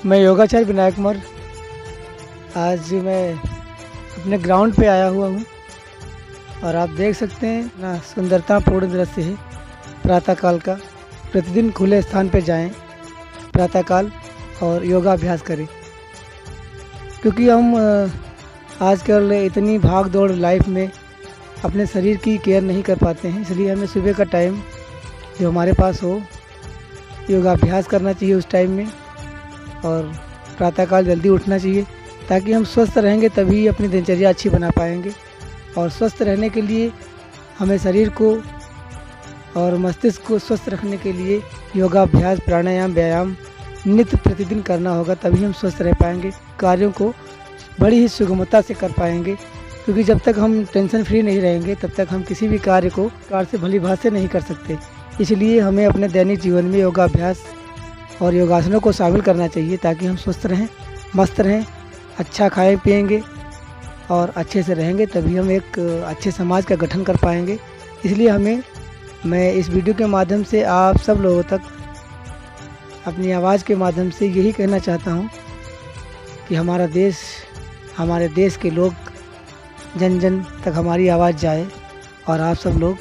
मैं योगाचार्य विनायक मौर्य। आज मैं अपने ग्राउंड पे आया हुआ हूँ और आप देख सकते हैं ना, सुंदरतापूर्ण दृश्य है प्रातःकाल का। प्रतिदिन खुले स्थान पे जाएं प्रातःकाल और योगाभ्यास करें, क्योंकि हम आजकल इतनी भाग दौड़ लाइफ में अपने शरीर की केयर नहीं कर पाते हैं। इसलिए हमें सुबह का टाइम जो हमारे पास हो योगाभ्यास करना चाहिए उस टाइम में, और प्रातःकाल जल्दी उठना चाहिए ताकि हम स्वस्थ रहेंगे, तभी अपनी दिनचर्या अच्छी बना पाएंगे। और स्वस्थ रहने के लिए हमें शरीर को और मस्तिष्क को स्वस्थ रखने के लिए योगाभ्यास, प्राणायाम, व्यायाम नित्य प्रतिदिन करना होगा, तभी हम स्वस्थ रह पाएंगे, कार्यों को बड़ी ही सुगमता से कर पाएंगे। क्योंकि जब तक हम टेंशन फ्री नहीं रहेंगे तब तक हम किसी भी कार्य को से भली भांति से नहीं कर सकते। इसलिए हमें अपने दैनिक जीवन में योगाभ्यास और योगासनों को शामिल करना चाहिए ताकि हम स्वस्थ रहें, मस्त रहें, अच्छा खाएं पिएंगे और अच्छे से रहेंगे, तभी हम एक अच्छे समाज का गठन कर पाएंगे। इसलिए मैं इस वीडियो के माध्यम से आप सब लोगों तक अपनी आवाज़ के माध्यम से यही कहना चाहता हूँ कि हमारे देश के लोग जन जन तक हमारी आवाज़ जाए और आप सब लोग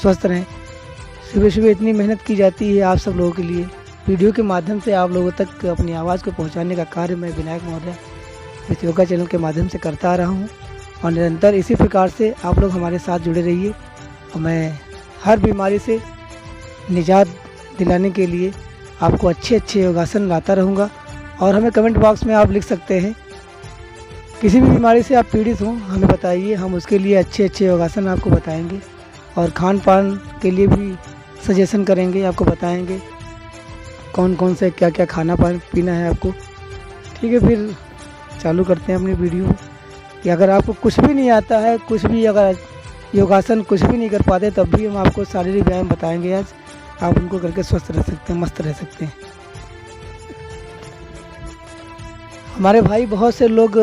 स्वस्थ रहें। सुबह सुबह इतनी मेहनत की जाती है आप सब लोगों के लिए, वीडियो के माध्यम से आप लोगों तक अपनी आवाज़ को पहुंचाने का कार्य मैं विनायक मौर्य इस योगा चैनल के माध्यम से करता आ रहा हूं। और निरंतर इसी प्रकार से आप लोग हमारे साथ जुड़े रहिए और मैं हर बीमारी से निजात दिलाने के लिए आपको अच्छे अच्छे योगासन लाता रहूँगा। और हमें कमेंट बॉक्स में आप लिख सकते हैं, किसी भी बीमारी से आप पीड़ित हों हमें बताइए, हम उसके लिए अच्छे अच्छे योगासन आपको बताएंगे और खान पान के लिए भी सजेशन करेंगे, आपको बताएंगे कौन कौन से क्या क्या खाना पीना है आपको। ठीक है, फिर चालू करते हैं अपनी वीडियो कि अगर आपको कुछ भी नहीं आता है, कुछ भी अगर योगासन कुछ भी नहीं कर पाते, तब भी हम आपको शारीरिक व्यायाम बताएंगे। आज आप उनको करके स्वस्थ रह सकते हैं, मस्त रह सकते हैं। हमारे भाई बहुत से लोग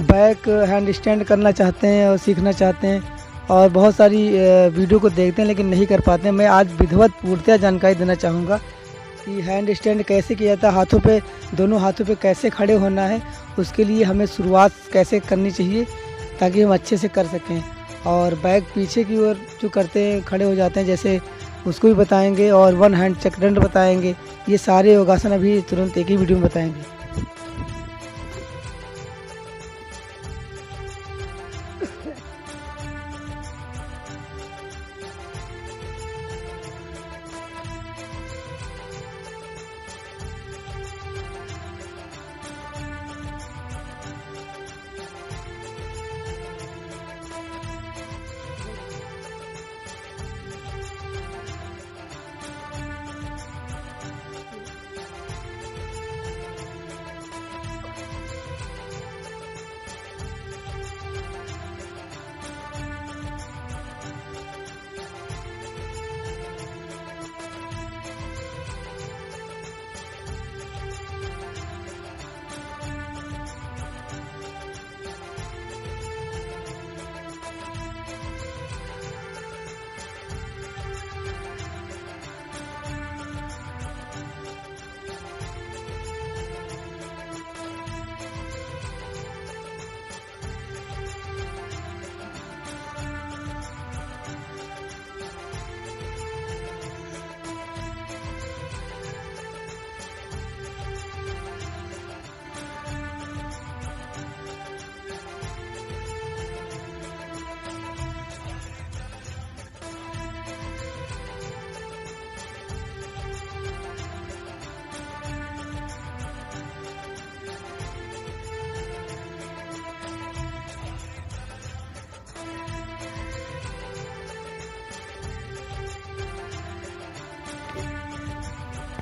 बैक हैंड स्टैंड करना चाहते हैं और सीखना चाहते हैं और बहुत सारी वीडियो को देखते हैं लेकिन नहीं कर पाते हैं। मैं आज विधिवत पूर्णतः जानकारी देना चाहूँगा कि हैंड स्टैंड कैसे किया जाता है, दोनों हाथों पे कैसे खड़े होना है, उसके लिए हमें शुरुआत कैसे करनी चाहिए ताकि हम अच्छे से कर सकें। और बैक पीछे की ओर जो करते हैं, खड़े हो जाते हैं जैसे, उसको भी बताएंगे और वन हैंड चक्रदंड बताएंगे। ये सारे योगासन अभी तुरंत एक ही वीडियो में बताएंगे।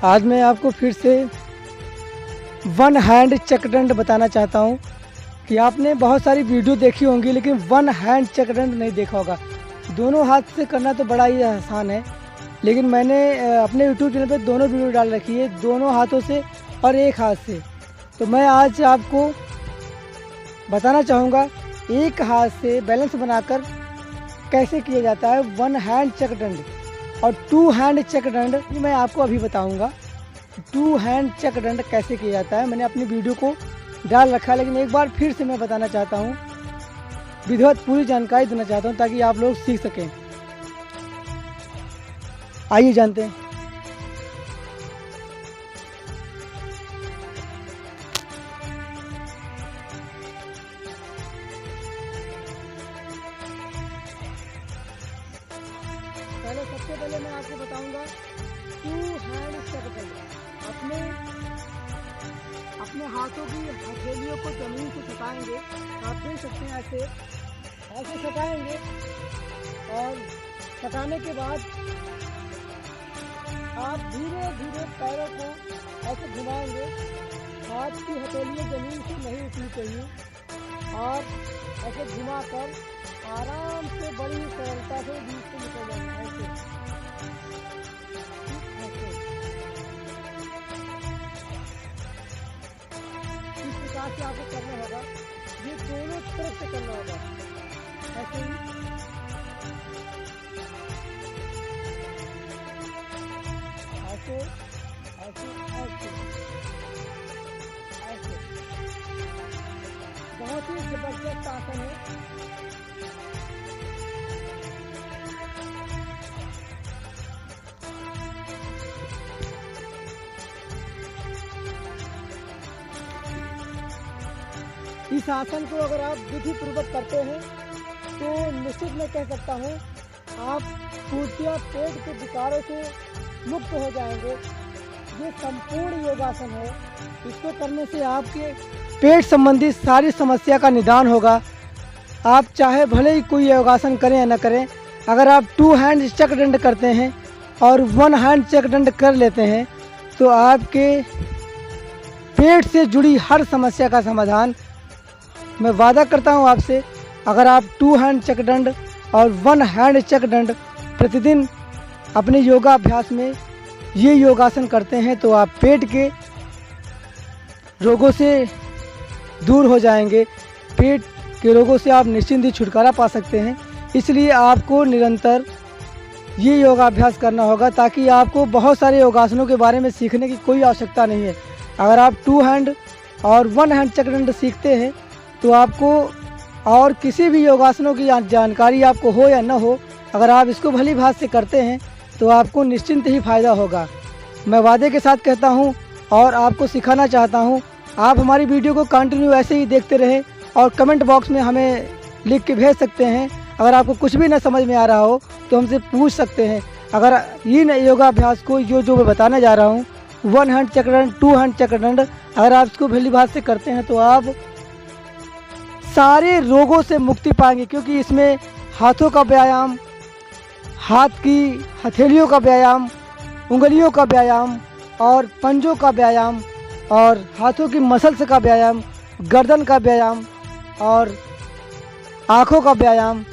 आज मैं आपको फिर से वन हैंड चक्रदंड बताना चाहता हूँ कि आपने बहुत सारी वीडियो देखी होंगी लेकिन वन हैंड चक्रदंड नहीं देखा होगा। दोनों हाथ से करना तो बड़ा ही आसान है, लेकिन मैंने अपने यूट्यूब चैनल पे दोनों वीडियो डाल रखी है, दोनों हाथों से और एक हाथ से। तो मैं आज आपको बताना चाहूँगा एक हाथ से बैलेंस बनाकर कैसे किया जाता है वन हैंड चक्रदंड और टू हैंड चक्रदंड, मैं आपको अभी बताऊंगा। 2 हैंड चक्र दंड कैसे किया जाता है। मैंने अपनी वीडियो को डाल रखा है, लेकिन एक बार फिर से मैं बताना चाहता हूँ, विधिवत पूरी जानकारी देना चाहता हूँ ताकि आप लोग सीख सकें। आइए जानते हैं। सबसे पहले मैं आपको बताऊंगा 2 हैंड चक्र दंड। अपने हाथों की हथेलियों को जमीन से सटाएंगे। आप देख सकते हैं ऐसे सटाएंगे, और सटाने के बाद आप धीरे धीरे पैरों को ऐसे घुमाएंगे। हाथ की हथेलियाँ जमीन से नहीं उठनी चाहिए, और ऐसे घुमाकर आराम से बड़ी सरलता से बीच से निकल जाना है। इस प्रकार से आपको करना होगा, ये दोनों तरफ से करना होगा। ऐसे ही ऐसे ऐसे ऐसे ऐसे बहुत ही जबरदस्त आसन है। इस आसन को अगर आप विधि पूर्वक करते हैं तो निश्चित मैं कह सकता हूँ आप पूर्तिया पेट के विकारों से मुक्त हो जाएंगे। ये संपूर्ण योगासन है। इसको करने से आपके पेट संबंधी सारी समस्या का निदान होगा। आप चाहे भले ही कोई योगासन करें या न करें, अगर आप 2 हैंड चक्र दंड करते हैं और 1 हैंड चक्र दंड कर लेते हैं तो आपके पेट से जुड़ी हर समस्या का समाधान, मैं वादा करता हूं आपसे, अगर आप 2 हैंड चक्र दंड और 1 हैंड चक्र दंड प्रतिदिन अपने योगा अभ्यास में ये योगासन करते हैं तो आप पेट के रोगों से दूर हो जाएंगे। पेट के रोगों से आप निश्चिंत ही छुटकारा पा सकते हैं। इसलिए आपको निरंतर ये योगाभ्यास करना होगा ताकि आपको बहुत सारे योगासनों के बारे में सीखने की कोई आवश्यकता नहीं है। अगर आप 2 हैंड और 1 हैंड चक्र दंड सीखते हैं तो आपको और किसी भी योगासनों की जानकारी आपको हो या न हो, अगर आप इसको भली भांति से करते हैं तो आपको निश्चिंत ही फायदा होगा। मैं वादे के साथ कहता हूं और आपको सिखाना चाहता हूं। आप हमारी वीडियो को कंटिन्यू ऐसे ही देखते रहें और कमेंट बॉक्स में हमें लिख के भेज सकते हैं। अगर आपको कुछ भी न समझ में आ रहा हो तो हमसे पूछ सकते हैं। अगर इन योगाभ्यास को जो मैं बताने जा रहा हूँ, 1 हैंड चक्र दंड, 2 हैंड चक्र दंड, अगर आप इसको भली भांति से करते हैं तो आप सारे रोगों से मुक्ति पाएंगे। क्योंकि इसमें हाथों का व्यायाम, हाथ की हथेलियों का व्यायाम, उंगलियों का व्यायाम और पंजों का व्यायाम और हाथों की मसल्स का व्यायाम, गर्दन का व्यायाम और आँखों का व्यायाम,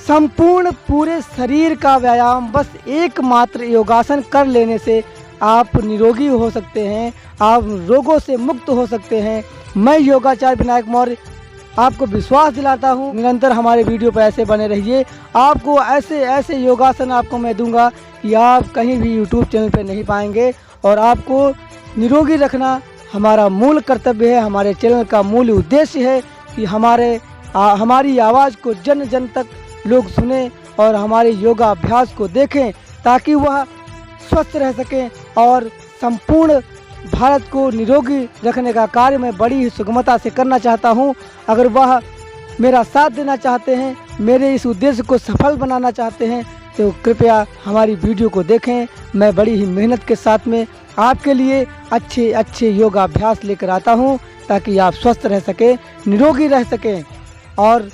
संपूर्ण पूरे शरीर का व्यायाम, बस एकमात्र योगासन कर लेने से आप निरोगी हो सकते हैं, आप रोगों से मुक्त हो सकते हैं। मैं योगाचार्य विनायक मौर्य आपको विश्वास दिलाता हूँ, निरंतर हमारे वीडियो पर ऐसे बने रहिए। आपको ऐसे योगासन आपको मैं दूंगा कि आप कहीं भी यूट्यूब चैनल पर नहीं पाएंगे। और आपको निरोगी रखना हमारा मूल कर्तव्य है। हमारे चैनल का मूल उद्देश्य है कि हमारी आवाज़ को जन जन तक लोग सुने और हमारे योगा अभ्यास को देखें ताकि वह स्वस्थ रह सकें और संपूर्ण भारत को निरोगी रखने का कार्य मैं बड़ी ही सुगमता से करना चाहता हूं। अगर वह मेरा साथ देना चाहते हैं, मेरे इस उद्देश्य को सफल बनाना चाहते हैं तो कृपया हमारी वीडियो को देखें। मैं बड़ी ही मेहनत के साथ में आपके लिए अच्छे योगाभ्यास लेकर आता हूं ताकि आप स्वस्थ रह सकें, निरोगी रह सकें। और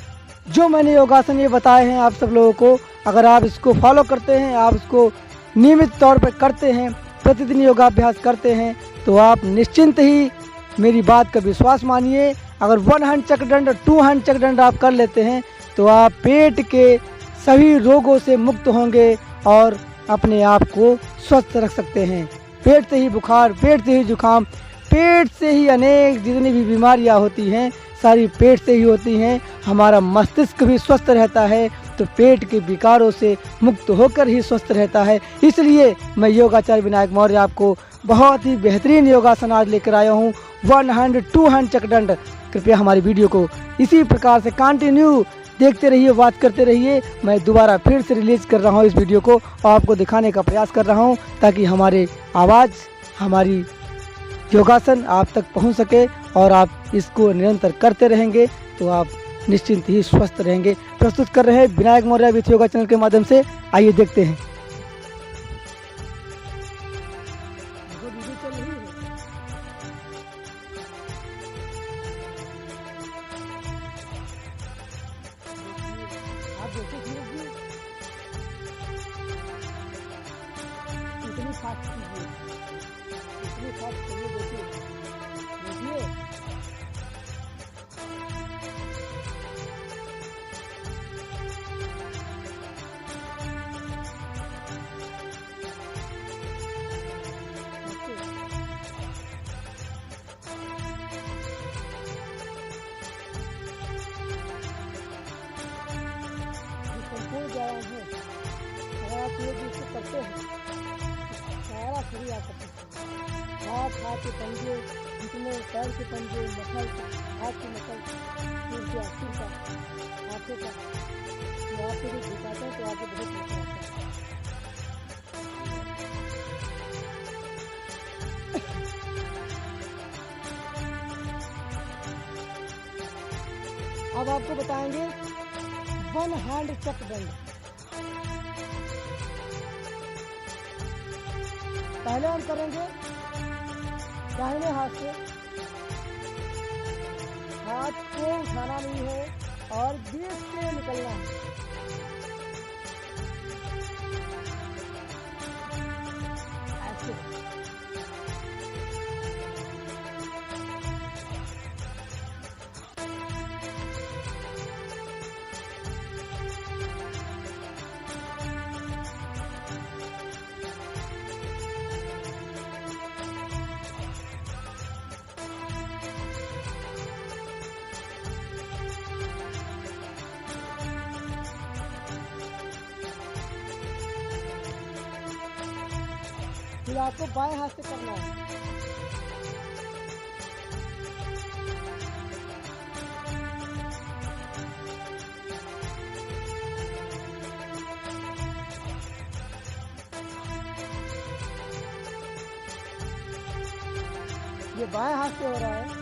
जो मैंने योगासन ये बताए हैं आप सब लोगों को, अगर आप इसको फॉलो करते हैं, आप इसको नियमित तौर पर करते हैं, प्रतिदिन योगाभ्यास करते हैं तो आप निश्चिंत ही मेरी बात का विश्वास मानिए। अगर 1 हैंड चक्र दंड, 2 हैंड चक्र दंड आप कर लेते हैं तो आप पेट के सभी रोगों से मुक्त होंगे और अपने आप को स्वस्थ रख सकते हैं। पेट से ही बुखार, पेट से ही जुकाम, पेट से ही अनेक जितनी भी बीमारियां होती हैं सारी पेट से ही होती हैं। हमारा मस्तिष्क भी स्वस्थ रहता है तो पेट के विकारों से मुक्त होकर ही स्वस्थ रहता है। इसलिए मैं योगाचार्य विनायक मौर्य आपको बहुत ही बेहतरीन योगासन आज लेकर आया हूँ। 1 हैंड 2 हैंड चक्रदंड। कृपया हमारी वीडियो को इसी प्रकार से कंटिन्यू देखते रहिए, बात करते रहिए। मैं दोबारा फिर से रिलीज कर रहा हूँ इस वीडियो को और आपको दिखाने का प्रयास कर रहा हूँ ताकि हमारे आवाज़, हमारी योगासन आप तक पहुँच सके और आप इसको निरंतर करते रहेंगे तो आप निश्चिंत ही स्वस्थ रहेंगे। प्रस्तुत कर रहे हैं विनायक मौर्य विथ योगा चैनल के माध्यम से। आइए देखते हैं। इतनी फास्ट कीजिए, इतनी फास्ट करिए, देखिए देखिए। संपूर्ण व्यायाम है, अगर आप ये चीज करते हैं सारा शरीर आप कर सकते हैं। हाथ के पंजे, घुटने, पैर के पंजे, मसल, हाथ के मसल, सिर का, हाथों का, तो आपको जो झुकाते हैं तो आपको बहुत मजा आता है। अब आपको बताएंगे 1 हैंड चक्रदंड। पहले हम करेंगे दाहिने हाथ से, हाथ को उठाना नहीं है और बीच से निकलना है। ऐसे फिर आपको बाएं हाथ से करना है। ये बाएं हाथ से हो रहा है।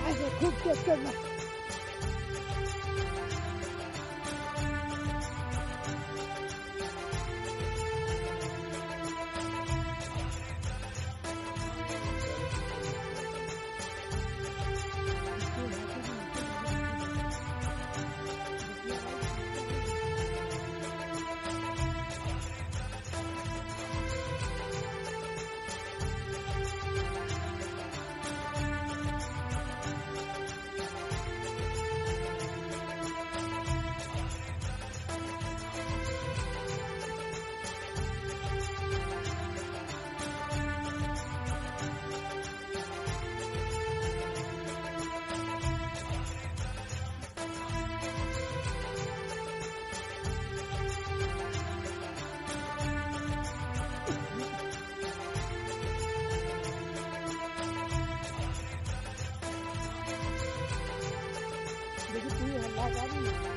ऐसे खूब तेज करना। आज़ादी मिली।